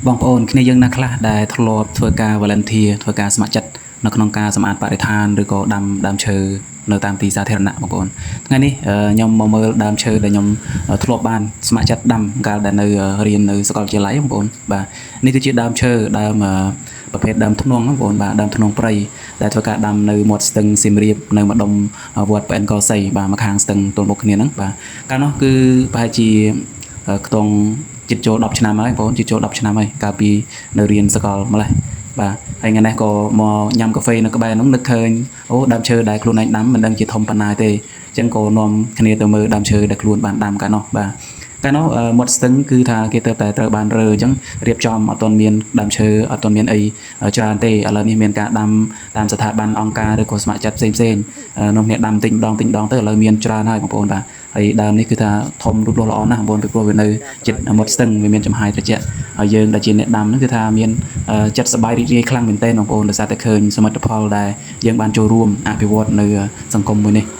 បងប្អូនគ្នាយើងណាខ្លះដែលធ្លាប់ធ្វើការ volunteer ធ្វើការស្ម័គ្រចិត្តនៅក្នុងការសម្អាតបរិស្ថានឬក៏ដាំឈើនៅតាមទីសាធារណៈបងប្អូនថ្ងៃនេះខ្ញុំមកមើលដើមឈើដែលខ្ញុំធ្លាប់បានស្ម័គ្រចិត្តដាំកាលដែលនៅរៀននៅសាកលវិទ្យាល័យបងប្អូនបាទនេះគឺជាដើមឈើដើមប្រភេទដើមធ្នង់បងប្អូនបាទដើមធ្នង់ព្រៃដែលធ្វើការដាំនៅមាត់ស្ទឹងសៀមរាបនៅម្ដុំវត្តប្អិនកសីបាទមកខាងស្ទឹងទល់មុខគ្នាហ្នឹងបាទកាលនោះគឺប្រហែលជាខ្ទង់ជិតចូល10ឆ្នាំហើយបងប្អូនជិតចូល10ឆ្នាំហើយកាលពីនៅរៀនសាកលម្លេះបាទហើយថ្ងៃនេះក៏មកញ៉ាំកាហ្វេនៅក្បែរនោះនឹកឃើញអូដើមឈើដែលខ្លួនឯងដាំមិនដឹងជាធំប៉ុណ្ណាទេអញ្ចឹងក៏នាំគ្នាទៅមើលដើមឈើដែលខ្លួនបានដាំកាលនោះបាទកាលនោះមាត់ស្ទឹងគឺថាគេទៅតែត្រូវបានរើអញ្ចឹងរៀបចំអត់ទាន់មានដើមឈើអត់ទាន់មានអីច្រើនទេឥឡូវនេះមានការដាំតាមស្ថាប័នអង្គការឬក៏ស្ម័គ្រចិត្តផ្សេងនោះគ្នាដាំទិញម្ដងទៅឥឡូវមានច្រើនហើយបងប្អូនបាទហើយដើមនេះគឺថាធំលូតលាស់ល្អណាស់បងប្អូនពីព្រោះវានៅជិតមាត់ស្ទឹងវាមានចំហាយត្រជាក់ហើយយើងដែលជាអ្នកដាំហ្នឹងគឺថាមានចិត្តសប្បាយរីករាយខ្លាំងមែនទែនបងប្អូនដោយសារតែឃើញសមិទ្ធផលដែលយើងបានចូលរួមអភិវឌ្ឍនៅសង្គមមួយនេះ